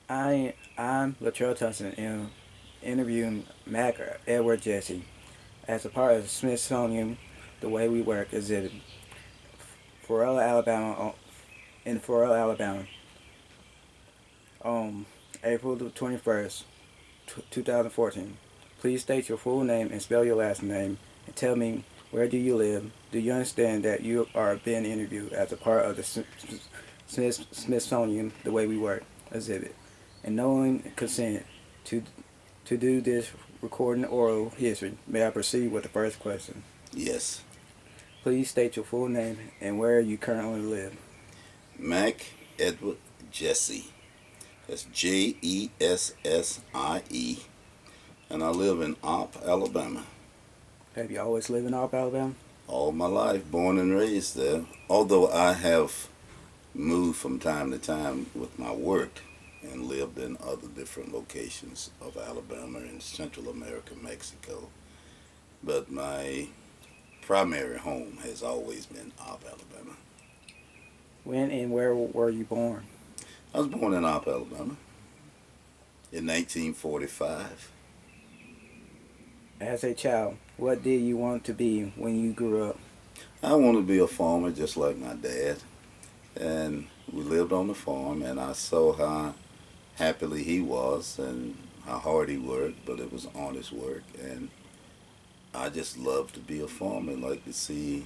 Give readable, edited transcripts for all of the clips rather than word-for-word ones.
I'm Latrell Thompson and interviewing Mac Edward Jessie as a part of the Smithsonian The Way We Work exhibit, Florala, Alabama, in Florala, Alabama, on April the 21st, 2014. Please state your full name and spell your last name and tell me where do you live. Do you understand that you are being interviewed as a part of the Smithsonian The Way We Work exhibit? And knowing consent to do this recording oral history, may I proceed with the first question? Yes. Please state your full name and where you currently live. Mac Edward Jessie. That's Jessie. And I live in Opp, Alabama. Have you always lived in Alp, Alabama? All my life, born and raised there. Although I have moved from time to time with my work and lived in other different locations of Alabama and Central America, Mexico. But my primary home has always been Opp, Alabama. When and where were you born? I was born in Opp, Alabama in 1945. As a child, what did you want to be when you grew up? I wanted to be a farmer just like my dad. And we lived on the farm, and I saw how happily he was and how hard he worked, but it was honest work. And I just loved to be a farmer, like to see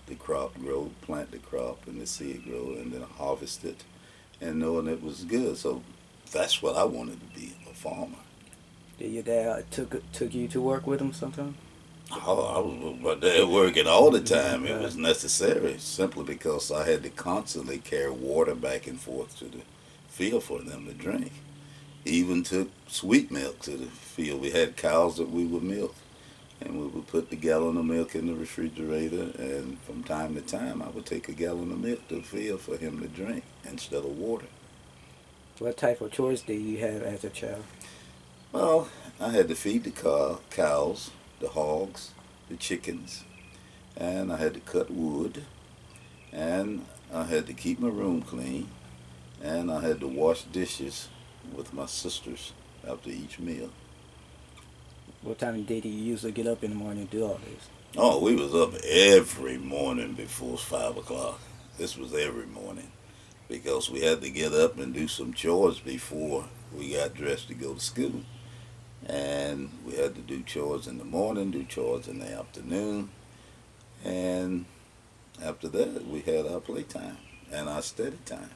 the crop grow, plant the crop, and to see it grow, and then harvest it, and knowing it was good. So that's what I wanted to be, a farmer. Did your dad took you to work with him sometime? Oh, I was with my dad working all the time. It was necessary simply because I had to constantly carry water back and forth to the field for them to drink. Even took sweet milk to the field. We had cows that we would milk, and we would put the gallon of milk in the refrigerator, and from time to time I would take a gallon of milk to the field for him to drink instead of water. What type of chores did you have as a child? Well, I had to feed the cows, the hogs, the chickens, and I had to cut wood, and I had to keep my room clean, and I had to wash dishes with my sisters after each meal. What time did you usually get up in the morning and do all this? Oh, we was up every morning before 5 o'clock. This was every morning because we had to get up and do some chores before we got dressed to go to school. And we had to do chores in the morning, do chores in the afternoon, and after that we had our playtime and our study time.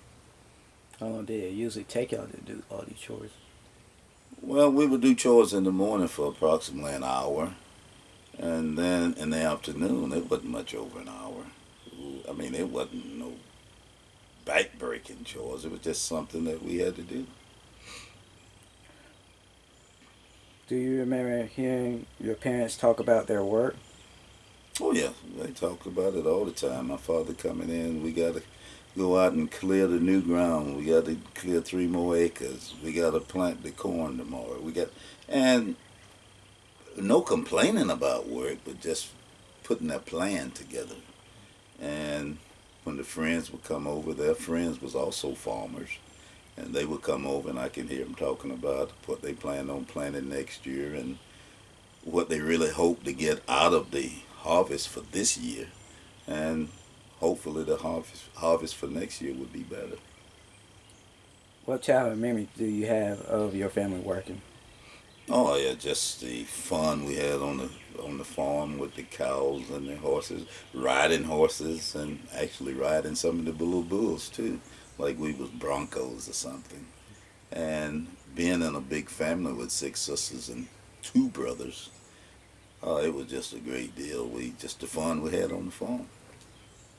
How long did it usually take y'all to do all these chores? Well, we would do chores in the morning for approximately an hour, and then in the afternoon it wasn't much over an hour. I mean, it wasn't no back-breaking chores. It was just something that we had to do. Do you remember hearing your parents talk about their work? Oh yeah, they talk about it all the time. My father coming in, we got to go out and clear the new ground. We got to clear 3 more acres. We got to plant the corn tomorrow. And no complaining about work, but just putting that plan together. And when the friends would come over, their friends was also farmers, and they would come over, and I can hear them talking about what they plan on planting next year and what they really hope to get out of the harvest for this year, and hopefully the harvest for next year would be better. What childhood memory do you have of your family working? Oh yeah, just the fun we had on the farm with the cows and the horses, riding horses, and actually riding some of the little bulls too, like we was broncos or something. And being in a big family with 6 sisters and 2 brothers, it was just a great deal. We just the fun we had on the farm.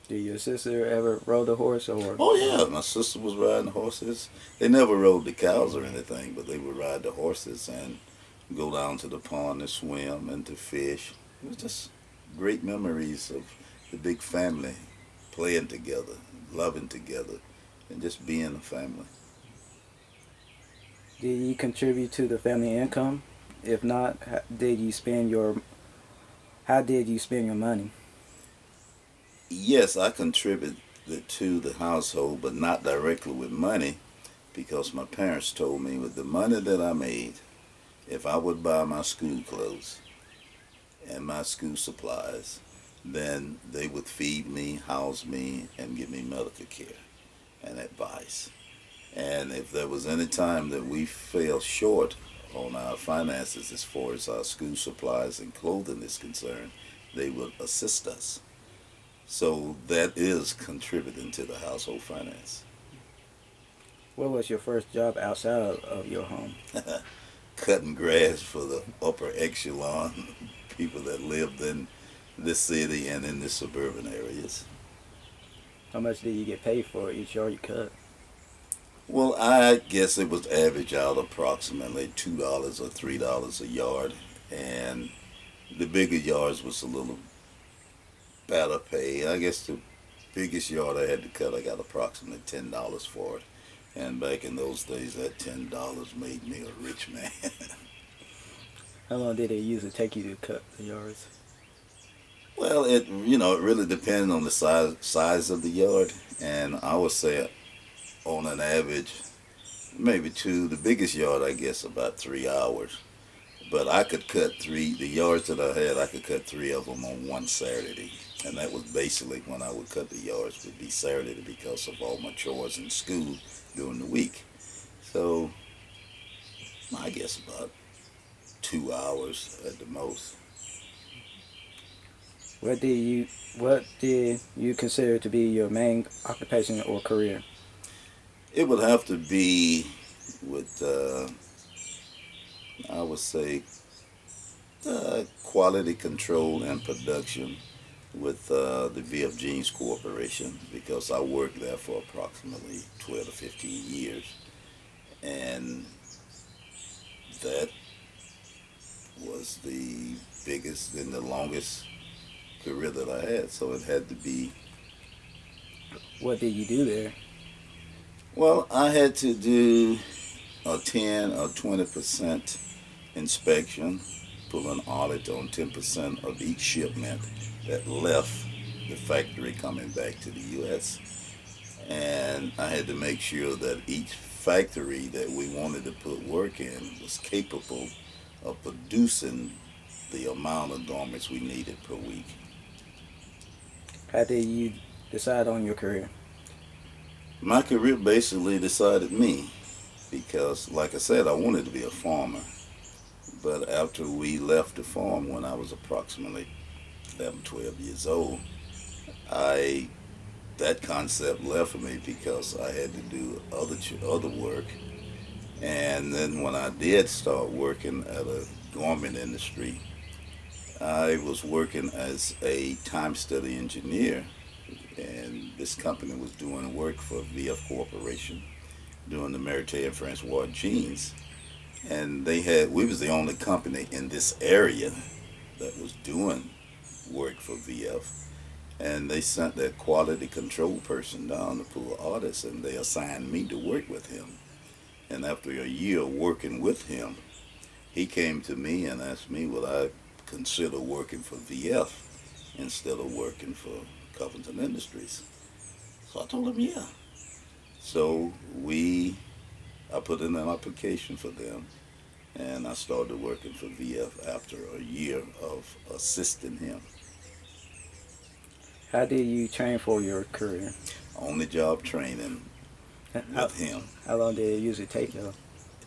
Did your sister ever rode a horse or? Oh yeah, my sister was riding horses. They never rode the cows or anything, but they would ride the horses and go down to the pond to swim and to fish. It was just great memories of the big family playing together, loving together, and just being a family. Did you contribute to the family income? If not, how did you spend your money? Yes, I contributed to the household, but not directly with money. because my parents told me with the money that I made, if I would buy my school clothes and my school supplies, then they would feed me, house me, and give me medical care and advice. And if there was any time that we fell short on our finances as far as our school supplies and clothing is concerned, they would assist us. So that is contributing to the household finance. What was your first job outside of your home? Cutting grass for the upper echelon people that lived in this city and in the suburban areas. How much did you get paid for each yard you cut? Well, I guess it was average out approximately $2 or $3 a yard, and the bigger yards was a little better pay. I guess the biggest yard I had to cut, I got approximately $10 for it. And back in those days, that $10 made me a rich man. How long did it usually take you to cut the yards? Well, it really depends on the size of the yard, and I would say on an average, maybe two. The biggest yard, I guess, about 3 hours. But I could cut the yards that I had, I could cut three of them on one Saturday. And that was basically when I would cut the yards, would be Saturday because of all my chores in school during the week. So I guess about 2 hours at the most. What did you consider to be your main occupation or career? It would have to be with, I would say, quality control and production with the VF Jeans Corporation because I worked there for approximately 12 to 15 years. And that was the biggest and the longest career that I had. So it had to be, What did you do there? well, I had to do a 10 or 20% inspection, pull an audit on 10% of each shipment that left the factory coming back to the U.S. And I had to make sure that each factory that we wanted to put work in was capable of producing the amount of garments we needed per week. How did you decide on your career? My career basically decided me because, like I said, I wanted to be a farmer. But after we left the farm when I was approximately 11, 12 years old, I that concept left me because I had to do other work. And then when I did start working at a garment industry, I was working as a time study engineer, and this company was doing work for VF Corporation, doing the Meritage and Francois jeans. And we was the only company in this area that was doing work for VF. And they sent their quality control person down to pull audits, and they assigned me to work with him. And after a year working with him, he came to me and asked me would I consider working for VF instead of working for Covington Industries. So I told him yeah. So I put in an application for them, and I started working for VF after a year of assisting him. How did you train for your career? On the job training How, with him. how long did it usually take though?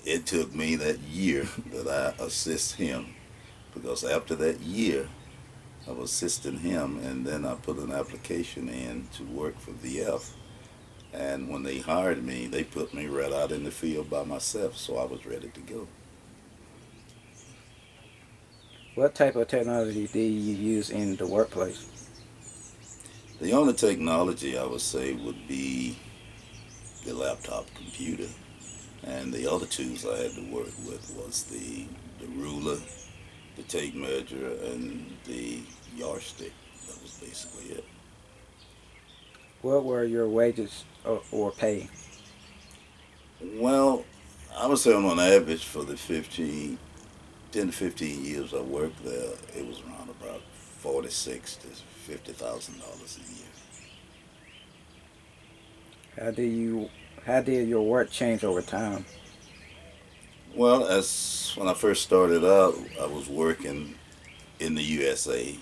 It took me that year that I assist him because after that year I was assisting him, and then I put an application in to work for VF. And when they hired me, they put me right out in the field by myself, so I was ready to go. What type of technology did you use in the workplace? The only technology I would say would be the laptop computer, and the other tools I had to work with was the ruler, the tape measure, and the yardstick. That was basically it. What were your wages or pay? Well, I would say on average for the 10 to 15 years I worked there, it was around about 46 to $50,000 a year. How do you How did your work change over time? Well, as when I first started out, I was working in the USA,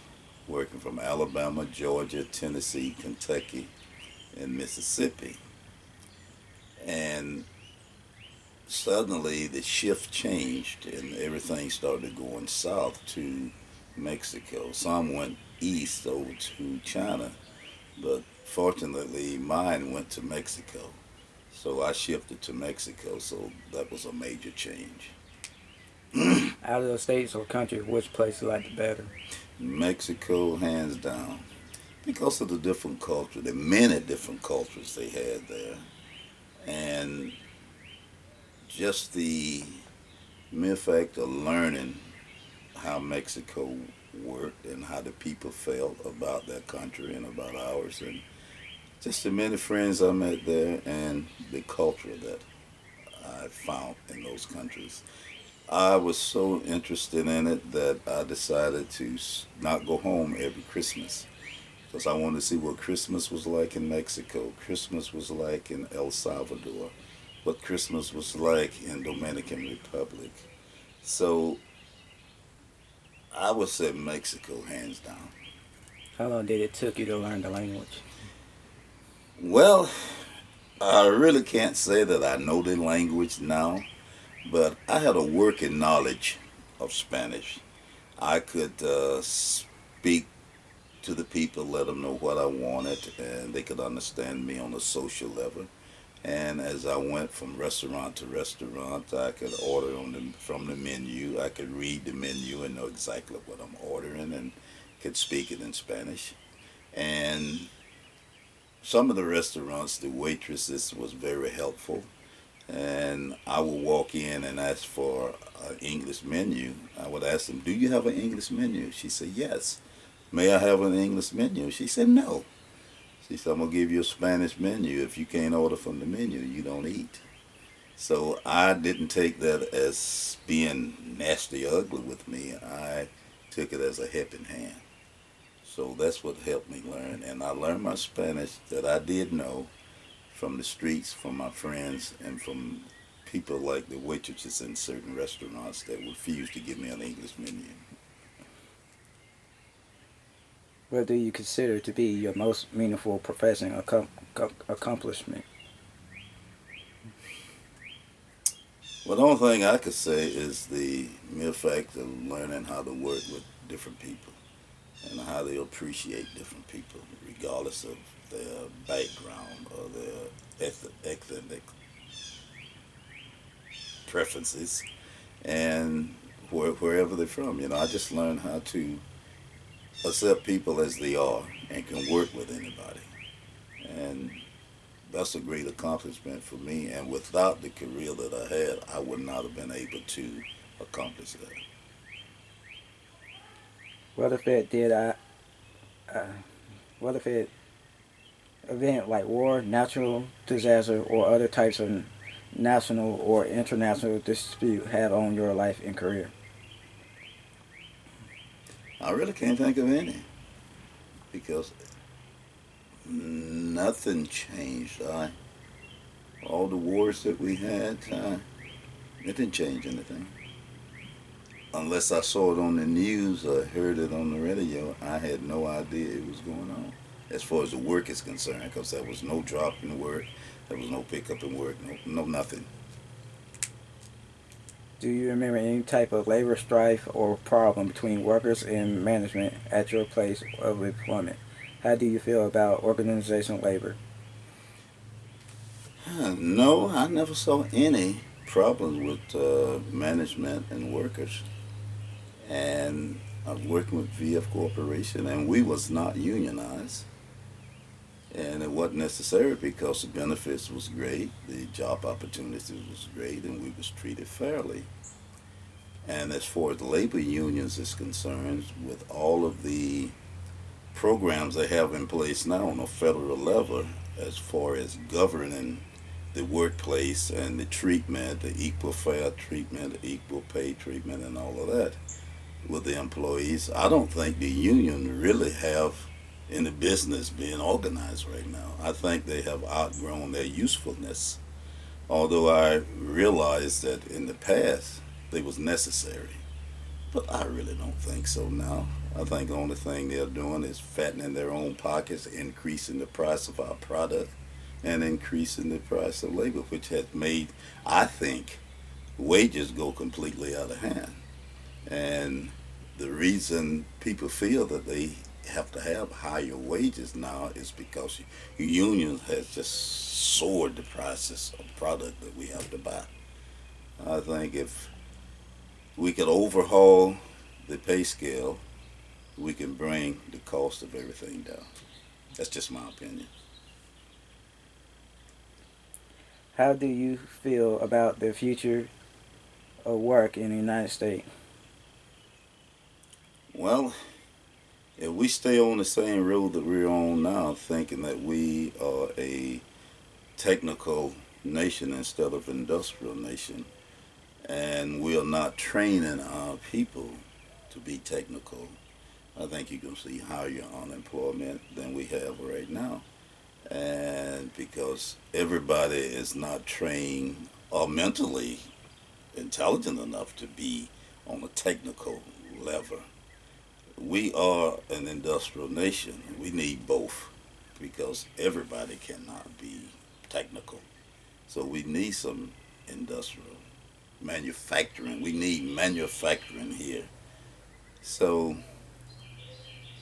working from Alabama, Georgia, Tennessee, Kentucky, and Mississippi. And suddenly the shift changed and everything started going south to Mexico. Some went east over to China, but fortunately mine went to Mexico. So I shifted to Mexico, so that was a major change. Out of the states or country, which place you like the better? Mexico, hands down, because of the different culture, the many different cultures they had there, and just the mere fact of learning how Mexico worked and how the people felt about that country and about ours, and just the many friends I met there and the culture that I found in those countries. I was so interested in it that I decided to not go home every Christmas because I wanted to see what Christmas was like in Mexico, Christmas was like in El Salvador, what Christmas was like in Dominican Republic. So I would say Mexico, hands down. How long did it took you to learn the language? Well, I really can't say that I know the language now, but I had a working knowledge of Spanish. I could speak to the people, let them know what I wanted, and they could understand me on a social level. And as I went from restaurant to restaurant, I could order from the menu. I could read the menu and know exactly what I'm ordering and could speak it in Spanish. And some of the restaurants, the waitresses was very helpful. And I would walk in and ask for an English menu. I would ask them, "Do you have an English menu?" She said, "Yes." "May I have an English menu?" She said, "No." She said, "I'm going to give you a Spanish menu. If you can't order from the menu, you don't eat." So I didn't take that as being nasty, ugly with me. I took it as a helping hand. So that's what helped me learn. And I learned my Spanish that I did know from the streets, from my friends, and from people like the waitresses in certain restaurants that refused to give me an English menu. What do you consider to be your most meaningful professional accomplishment? Well, the only thing I could say is the mere fact of learning how to work with different people and how they appreciate different people, regardless of their background or their ethnic preferences and wherever they're from. I just learned how to accept people as they are and can work with anybody. And that's a great accomplishment for me. And without the career that I had, I would not have been able to accomplish that. What if it did uh, what if it event like war, natural disaster, or other types of national or international dispute have on your life and career? I really can't think of any because nothing changed. All the wars that we had, it didn't change anything. Unless I saw it on the news or heard it on the radio, I had no idea it was going on. As far as the work is concerned, because there was no drop in work, there was no pickup in work, no nothing. Do you remember any type of labor strife or problem between workers and management at your place of employment? How do you feel about organizational labor? No, I never saw any problems with management and workers. And I was working with VF Corporation, and we was not unionized. And it wasn't necessary because the benefits was great, the job opportunities was great, and we was treated fairly. And as far as the labor unions is concerned, with all of the programs they have in place now on a federal level, as far as governing the workplace and the treatment, the equal fair treatment, the equal pay treatment, and all of that with the employees, I don't think the union really have in the business being organized right now. I think they have outgrown their usefulness. Although I realized that in the past they was necessary, but I really don't think so now. I think the only thing they're doing is fattening their own pockets, increasing the price of our product, and increasing the price of labor, which has made, I think, wages go completely out of hand. And the reason people feel that they have to have higher wages now is because unions has just soared the prices of product that we have to buy. I think if we could overhaul the pay scale, we can bring the cost of everything down. That's just my opinion. How do you feel about the future of work in the United States? Well, if we stay on the same road that we're on now, thinking that we are a technical nation instead of industrial nation, and we are not training our people to be technical, I think you're going to see higher unemployment than we have right now. And because everybody is not trained or mentally intelligent enough to be on a technical level. We are an industrial nation. We need both because everybody cannot be technical. So we need some industrial manufacturing. We need manufacturing here. So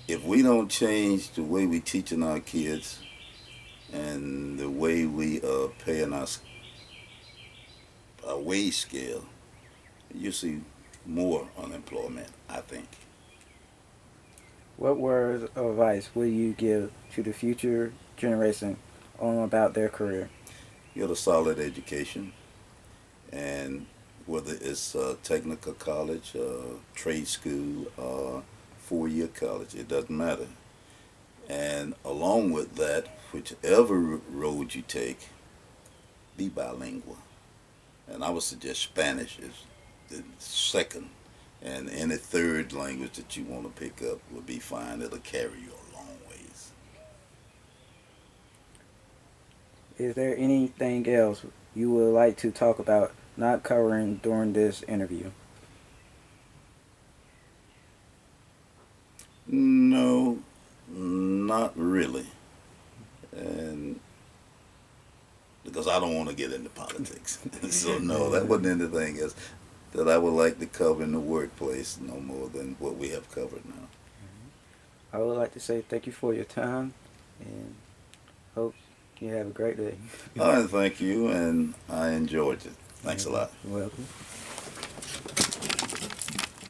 if we don't change the way we teaching our kids and the way we are paying our wage scale, you see more unemployment, I think. What words of advice will you give to the future generation on about their career? Get a solid education, and whether it's technical college, trade school, or 4 year college, it doesn't matter. And along with that, whichever road you take, be bilingual. And I would suggest Spanish is the second, and any third language that you want to pick up will be fine. It'll carry you a long ways. Is there anything else you would like to talk about not covering during this interview? No, not really. And because I don't want to get into politics. So no, that wasn't anything else that I would like to cover in the workplace no more than what we have covered now. I would like to say thank you for your time and hope you have a great day. All right, thank you, and I enjoyed it. Thanks a lot. You're welcome.